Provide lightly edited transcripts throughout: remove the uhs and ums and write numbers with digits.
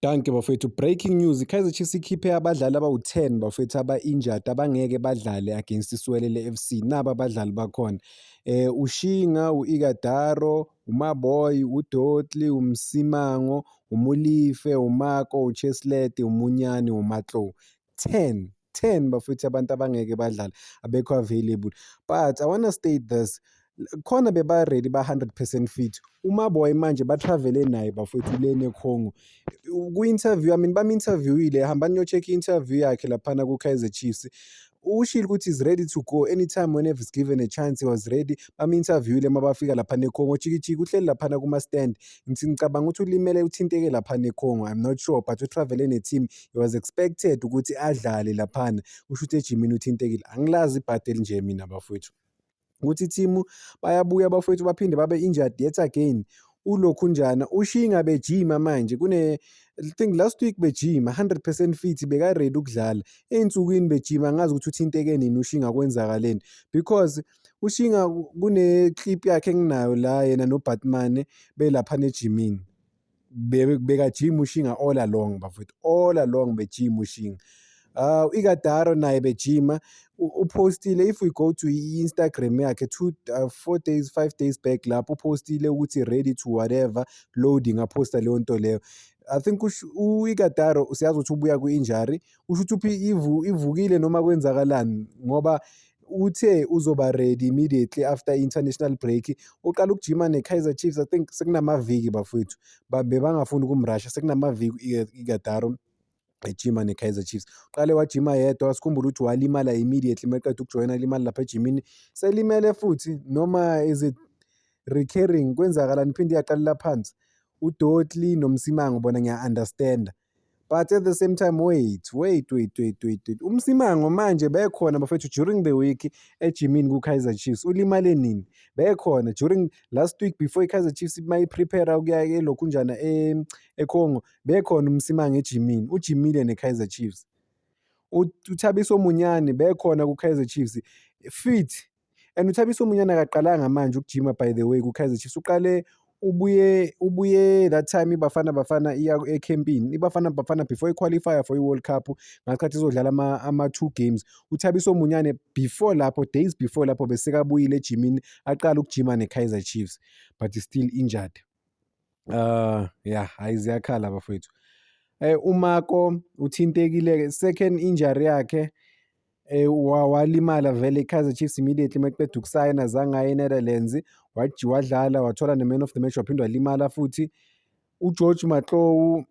Danke bafethu. Breaking news, iKaizer Chiefs ikhiphe abadlali abawu-10 bafethu aba-injured abangeke badlale against iSiwelele FC. Naba abadlali bakhona. Ushinga, u-Igadaro, uMaboy, uDotli, uMsimango, uMulife, uMako, uCheslete, uMunyane, uMatlo. 10 bafethu abantu abangeke badlale abekho available. But I wanna state this. Khona beba-ready ba-100% fit. uMaboy manje batravele naye bafethu lena eCongo. Ku-interview, I mean bam-interviewile, hambani niyo-check i-interview yakhe laphana ku-Kaizer Chiefs. Ushilo ukuthi is ready to go anytime whenever he's given a chance. He was ready. Bam-interviewile mabafika laphana eCongo. Chiki uhleli laphana kuma-stand. Ngicabanga ukuthi ulimele uthinteke laphana eCongo. I'm not sure, but utravele ne-team. He was expected ukuthi adlale laphana. Usho ukuthi ejimini uthintekile. Angilazi ibhadeli nje mina bafowethu. Ukuthi i-team bayabuya bafowethu baphinde babe injured yet again. Ulokhu njana ushinga bejima manje I think last week bejima 100% fit beka-ready ukudlala. Ey'nsukwini bejima ngazi ukuthi uthinteke nini ushinga kwenzakaleni because ushinga kune-clip yakhe enginayo la yena noBatman belaphana ejimini. Bekajima ushinga all along bafowethu, all along bejima ushinga. Igadaro naye bejima upostile, if we go to i-Instagram yakhe 4 days 5 days back lapho upostile ukuthi ready to whatever loading, aposta leyo nto leyo. I think Igadaro siyazi ukuthi ubuya kwi-injury, usho ukuthi ivukile noma kwenzakalani ngoba uthe uzoba ready immediately after international break. Uqala ukujima neKaizer Chiefs, I think sekunamaviki bafowethu, bebangafuni ukumrasha, sekunamaviki Igadaro ejima neKaizer Chiefs. Uqale wajima yedwa, sikhumbula ukuthi walimala immediately meqeda ukujoyina limala lapha ejimini. Selimele futhi noma is it recurring, kwenzakalani iphinde iyaqalela phansi. uDotli noMsimango bona ngiya-understanda, but at the same time wait. uMsimango manje bekhona bafethu during the week ejimini kuKaizer Chiefs. Ulimale nini? Bekhona during last week before iKaizer Chiefs mayiprepare ukuya elokhunjana eCongo. Bekhona uMsimango ejimini, ujimile neKaizer Chiefs. uThabiso Munyane bekhona kuKaizer Chiefs fit, and uThabiso Munyane akaqalanga manje ukujima by the way kuKaizer Chiefs. Uqale ubuye that time iBafana iya ecampini. iBafana before iqualifier for iWorld Cup ngasikhathi izodlala ama-2 games. uThabiso Munyane before lapho, days before lapho besekabuyile ejimini aqala ukujima neKaizer Chiefs, but he's still injured. Hayi ziyakhala bafowethu. uMako uthintekile second injury yakhe, walimala vele iKaizer Chiefs immediately meqeda ukusayina zangaye eNetherlands. Wadlala wathola ne-man of the match, waphinde walimala futhi. uGeorge Matlou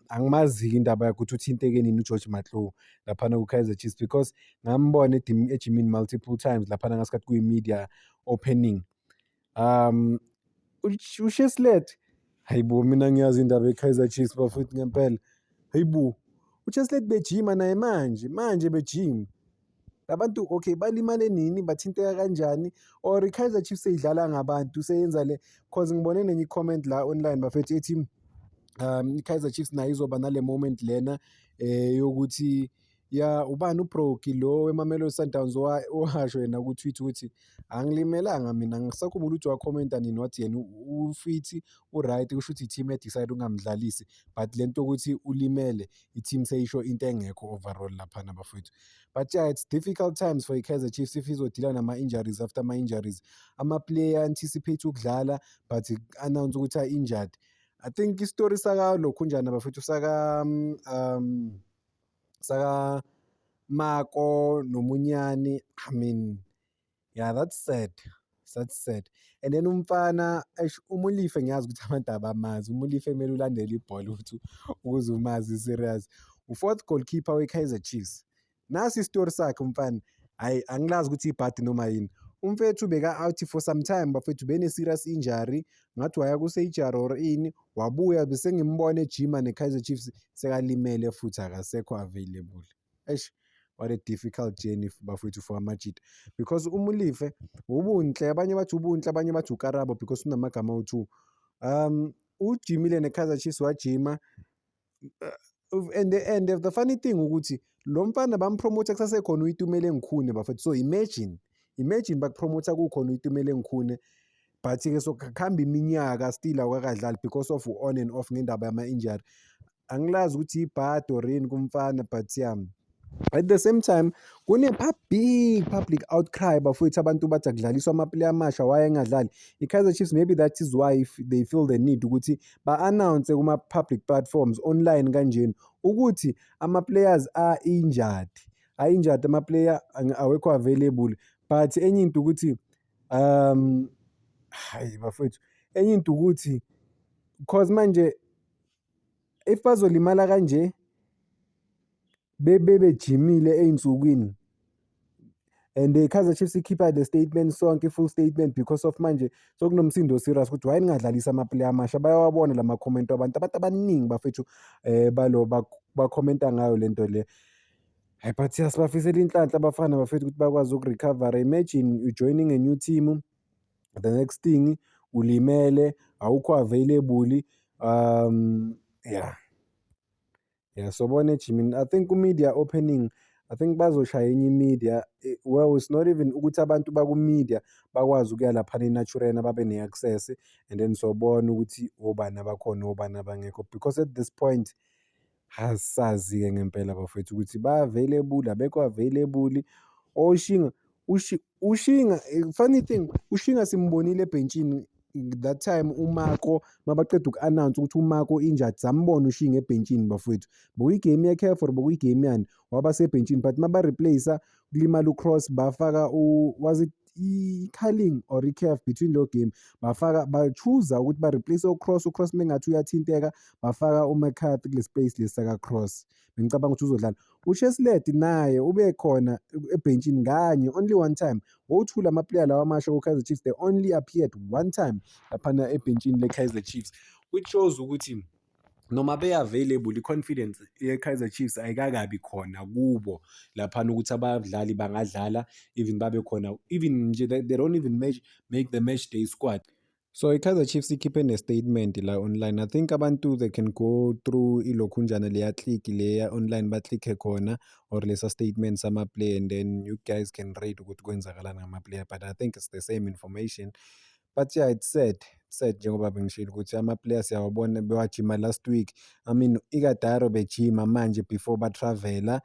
angimazi-ke indaba yakhe ukuthi uthinteke nini uGeorge Matlou laphana kuKaizer Chiefs, because ngambona ejimini multiple times laphana ngasikhathi kuyi-media opening. uCheslete, hayibo mina ngiyazi indaba yeKaizer Chiefs bafowethu ngempela. Hayibo uCheslete bejima naye manje bejima. Labantu okay balimale nini, bathinteka kanjani, or iKaizer Chiefs seyidlala ngabantu seyenza le, cause ngibone nenye i-comment la online bafethu ethi iKaizer Chiefs nayo izoba nale moment lena yokuthi ubani uBroki lo weMamelodi Sundowns owasho yena ku-tweet ukuthi angilimelanga mina. Ngisakhumbula ukuthi wakhomenta nini wathi yena ufit u-right, kusho ukuthi i-team edecide ungamdlalisi, but lento ukuthi ulimele i-team seyisho into engekho overall laphana bafowethu. But yeah, it's difficult times for iKaizer Chiefs if izodila nama-injuries after ama-injuries. Ama-player anticipate ukudlala but announce ukuthi are-injured. I think istori saka lokhunjana bafethu saka Mako noMunyane, I mean yeah, that's sad. And then umfana uMulife, ngiyazi ukuthi abantu abamazi. uMulife kumele ulandele ibhola ukuthi ukuze umazi serious. U-4th goalkeeper weKaizer Chiefs. Nasi istori sakhe umfana. Hayi angilazi ukuthi ibhadi noma yini. Umfethu beka-out for some time bafethu, bene-serious injury, ngathi waya ku-surgery or ini, wabuya bese ngimbona ejima neKaizer Chiefs sekalimele futhi akasekho available. What a difficult journey bafethu for amajita, because uMulife ubunhle, abanye bathi ubunhle, abanye bathi ukarabo because unamagama awu-2. Ujimile neKaizer Chiefs wajima, and the funny thing ukuthi lo mfana bampromotha kusasekhona uItumela Nkhune bafethu. So imagine bakupromotha kukhona uItumela Nkhune, but-ke so kuhamba iminyaka still awakadlali because of on and off ngendaba yama-injury. angilazi ukuthi ibhadi or yini kumfana but yeah. At the same time big public outcry bafowethu abantu bathi akudlaliswa amaplayer amasha why engadlali. I-Kaizer Chiefs, maybe that is why if they feel the need ukuthi ba-announce kuma-public platforms online kanjena ukuthi ama-players are-injured ama-player awekho available. But enye into ukuthi hayi bafowethu, enye into ukuthi cause manje if bazolimala kanje bebejimile ey'nsukwini and i-Kaizer Chiefs ikhipha the statement sonke full statement because of manje sokunomsindo serious ukuthi why ningadlalisa amaplayer amasha. Bayawabona lama-comment abantu abaningi bafethu bakhomenta ngayo lento le. Hayi but siyasibafisela inhlanhla abafana bafethu ukuthi bakwazi ukurecover. Imagine you joining a new team, the next thing ulimele, awukho available. Yeah, so bona ejimini I think ku-media opening I think bazoshaya enye i-media. Well, it's not even ukuthi abantu baku-media bakwazi ukuya laphana e-Naturena babe ne-access and then sobona ukuthi obani abakhona obani abangekho because at this point asazi-ke ngempela bafethu ukuthi ba-available abekho available. Ushinga funny thing, Ushinga simbonile ebhentshini that time uMarco mabaqeda uku-announce ukuthi uMarco injured, sambona Ushinga ebhentshini bafowethu. Bokuyigame ye-CAF or bokuyigame yani waba sebhentshini but maba-replace kulimala uCross bafaka was it i-Carling or i-CAF between lo game ba-choose ukuthi ba-replace uCross mengathi uyathinteka bafaka uMcCarthy kule space lesi saka-Cross. Bengicabanga ukuthi uzodlala. uCheslade naye ube khona ebhentshini kanye only one time. Wothula ama-player lawa amasha ku-Kaizer Chiefs, they only appeared one time laphana ebhentshini le-Kaizer Chiefs, which shows ukuthi noma be-available i-confidence ye-Kaizer Chiefs ayikakabi khona kubo laphana ukuthi abadlali bangadlala even babe khona even nje they don't even make the match day squad. So i-Kaizer Chiefs ikhiphe ne-statement la online. I think abantu they can go through ilokhunjana leya click leya online ba-click khona or lesa statement sama-player and then you guys can read ukuthi kwenzakalani ngama-player, but I think it's the same information. But yeah, it's sad njengoba bengishilo ukuthi ama-player siyawabona bewajima last week. I mean iGadaro bejima manje before ba-travela.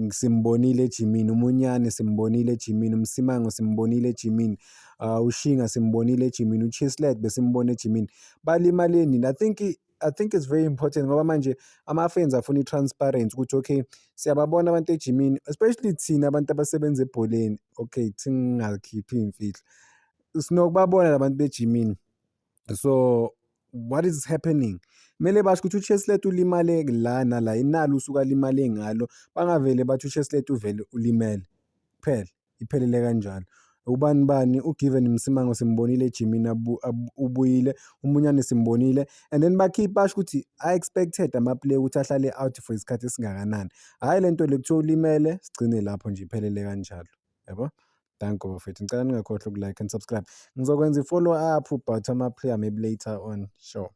Simbonile ejimini uMunyane, simbonile ejimini uMsimango, simbonile ejimini Ushinga, simbonile ejimini uCheslade besimbona ejimini. Balimaleni. I think it's very important ngoba manje ama-fans afuna i-transparency ukuthi okay siyababona abantu ejimini, especially thina abantu abasebenza ebholeni. Okay, singakhiphi imfihlo sinokubabona labantu bejimini. So what is happening? Kumele basho ukuthi uCheslade ulimale la nala, inalo usuka limale ngalo. Bangavele bathi uCheslade uvele ulimele kuphela iphelele kanjalo. Ubani uGiven Msimango simbonile ejimini ubuyile, uMunyane simbonile and then basho ukuthi I expected ama-player ukuthi ahlale out for isikhathi esingakanani. Hhayi lento le kuthiwa ulimele sigcine lapho nje iphelele kanjalo, yabo. Thank you bafethu, ngicela ningakhohlwa uku-like and subscribe. Ngizokwenza i-follow up about ama-player maybe later on, sure.